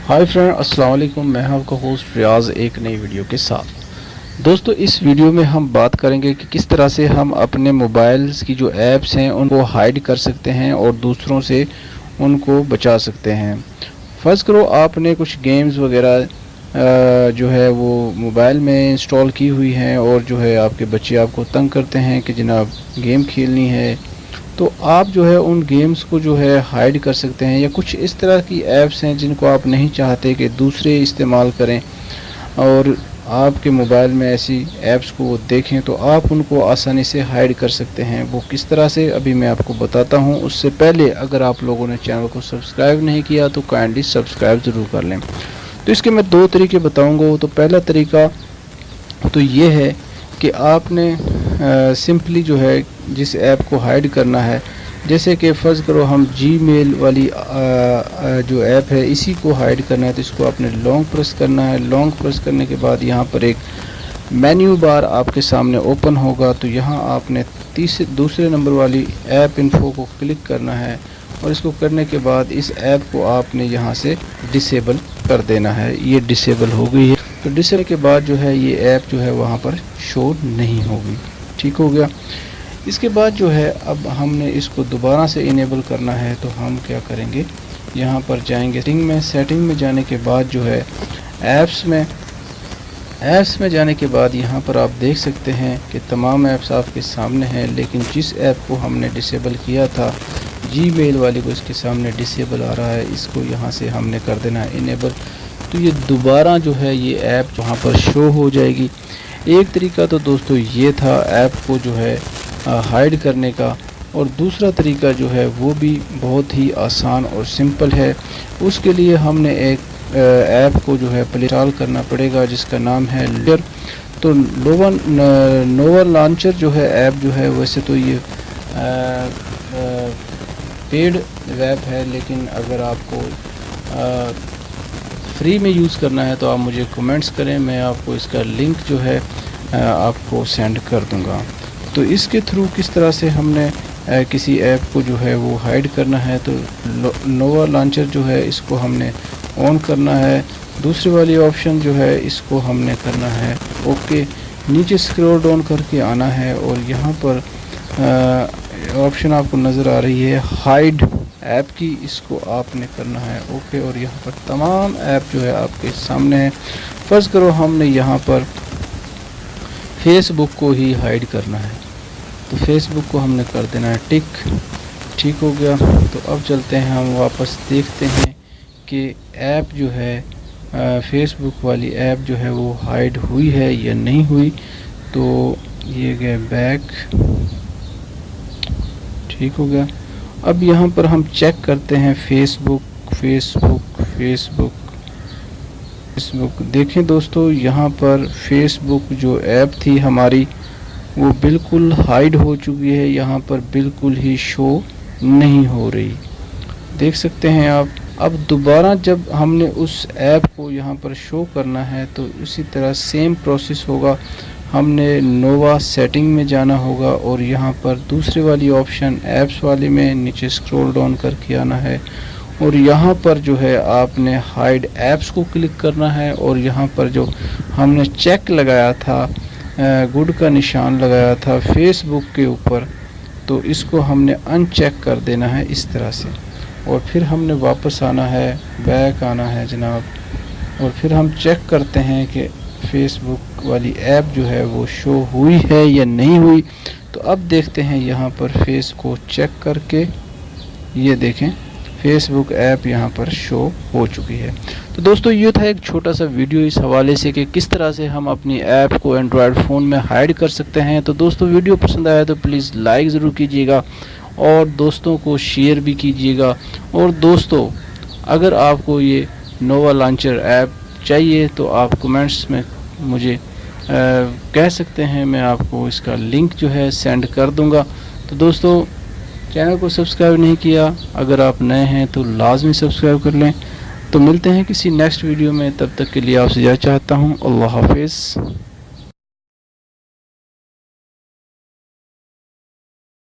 Hi friend, अस्सलाम वालेकुम। मैं हूं आपका होस्ट रियाज एक नई वीडियो के साथ। दोस्तों, इस वीडियो में हम बात करेंगे कि किस तरह से हम अपने मोबाइल्स की जो ऐप्स हैं उनको हाइड कर सकते हैं और दूसरों से उनको बचा सकते हैं। फ़र्ज़ करो आपने कुछ गेम्स वगैरह जो है वो मोबाइल में इंस्टॉल की हुई हैं और जो है आपके बच्चे आपको तंग करते हैं कि जनाब गेम खेलनी है, तो आप जो है उन गेम्स को जो है हाइड कर सकते हैं। या कुछ इस तरह की ऐप्स हैं जिनको आप नहीं चाहते कि दूसरे इस्तेमाल करें और आपके मोबाइल में ऐसी ऐप्स को देखें, तो आप उनको आसानी से हाइड कर सकते हैं। वो किस तरह से अभी मैं आपको बताता हूं। उससे पहले अगर आप लोगों ने चैनल को सब्सक्राइब नहीं किया तो काइंडली सब्सक्राइब ज़रूर कर लें। तो इसके मैं दो तरीके बताऊँगा। तो पहला तरीका तो ये है कि आपने सिंपली जो है जिस ऐप को हाइड करना है, जैसे कि फ़र्ज़ करो हम जीमेल वाली जो ऐप है इसी को हाइड करना है, तो इसको आपने लॉन्ग प्रेस करना है। लॉन्ग प्रेस करने के बाद यहाँ पर एक मेन्यू बार आपके सामने ओपन होगा, तो यहाँ आपने दूसरे नंबर वाली ऐप इन्फो को क्लिक करना है और इसको करने के बाद इस ऐप को आपने यहाँ से डिसेबल कर देना है। ये डिसेबल हो गई है, तो डिसेबल के बाद जो है ये ऐप जो है वहाँ पर शो नहीं होगी। ठीक हो गया। इसके बाद जो है अब हमने इसको दोबारा से इनेबल करना है, तो हम क्या करेंगे, यहाँ पर जाएंगे सेटिंग में जाने के बाद जो है ऐप्स में जाने के बाद यहाँ पर आप देख सकते हैं कि तमाम ऐप्स आपके सामने हैं, लेकिन जिस ऐप को हमने डिसेबल किया था जीमेल वाली को, इसके सामने डिसेबल आ रहा है। इसको यहाँ से हमने कर देना है इनेबल, तो ये दोबारा जो है ये ऐप वहाँ पर शो हो जाएगी। एक तरीका तो दोस्तों ये था ऐप को जो है हाइड करने का, और दूसरा तरीका जो है वो भी बहुत ही आसान और सिंपल है। उसके लिए हमने एक ऐप को जो है प्ले इंस्टॉल करना पड़ेगा जिसका नाम है लेयर। तो नोवा लॉन्चर जो है ऐप जो है, वैसे तो ये पेड ऐप है, लेकिन अगर आपको फ्री में यूज़ करना है तो आप मुझे कमेंट्स करें, मैं आपको इसका लिंक जो है आपको सेंड कर दूंगा। तो इसके थ्रू किस तरह से हमने किसी ऐप को जो है वो हाइड करना है, तो नोवा लॉन्चर जो है इसको हमने ऑन करना है। दूसरी वाली ऑप्शन जो है इसको हमने करना है ओके। नीचे स्क्रॉल डाउन करके आना है और यहाँ पर ऑप्शन आपको नज़र आ रही है हाइड ऐप की, इसको आपने करना है ओके। और यहाँ पर तमाम ऐप जो है आपके सामने है। फ़र्ज़ करो हमने यहाँ पर फेसबुक को ही हाइड करना है, तो फेसबुक को हमने कर देना है टिक। ठीक हो गया। तो अब चलते हैं हम वापस देखते हैं कि ऐप जो है फेसबुक वाली ऐप जो है वो हाइड हुई है या नहीं हुई। तो ये गए बैक। ठीक हो गया। अब यहाँ पर हम चेक करते हैं फेसबुक। देखें दोस्तों, यहाँ पर फेसबुक जो ऐप थी हमारी वो बिल्कुल हाइड हो चुकी है, यहाँ पर बिल्कुल ही शो नहीं हो रही, देख सकते हैं आप। अब दोबारा जब हमने उस ऐप को यहाँ पर शो करना है तो उसी तरह सेम प्रोसेस होगा। हमने नोवा सेटिंग में जाना होगा और यहाँ पर दूसरी वाली ऑप्शन ऐप्स वाली में नीचे स्क्रॉल डाउन करके आना है और यहाँ पर जो है आपने हाइड ऐप्स को क्लिक करना है और यहाँ पर जो हमने चेक लगाया था, गुड का निशान लगाया था फेसबुक के ऊपर, तो इसको हमने अनचेक कर देना है इस तरह से। और फिर हमने वापस आना है, बैक आना है जनाब, और फिर हम चेक करते हैं कि फेसबुक वाली ऐप जो है वो शो हुई है या नहीं हुई। तो अब देखते हैं यहाँ पर फेस को चेक करके, ये देखें फेसबुक ऐप यहाँ पर शो हो चुकी है। तो दोस्तों, ये था एक छोटा सा वीडियो इस हवाले से कि किस तरह से हम अपनी ऐप को एंड्रॉयड फ़ोन में हाइड कर सकते हैं। तो दोस्तों, वीडियो पसंद आया तो प्लीज़ लाइक ज़रूर कीजिएगा और दोस्तों को शेयर भी कीजिएगा। और दोस्तों, अगर आपको ये नोवा लॉन्चर ऐप चाहिए तो आप कमेंट्स में मुझे कह सकते हैं, मैं आपको इसका लिंक जो है सेंड कर दूंगा। तो दोस्तों, चैनल को सब्सक्राइब नहीं किया, अगर आप नए हैं तो लाजमी सब्सक्राइब कर लें। तो मिलते हैं किसी नेक्स्ट वीडियो में, तब तक के लिए आपसे इजाज़त चाहता हूँ। अल्लाह हाफिज़।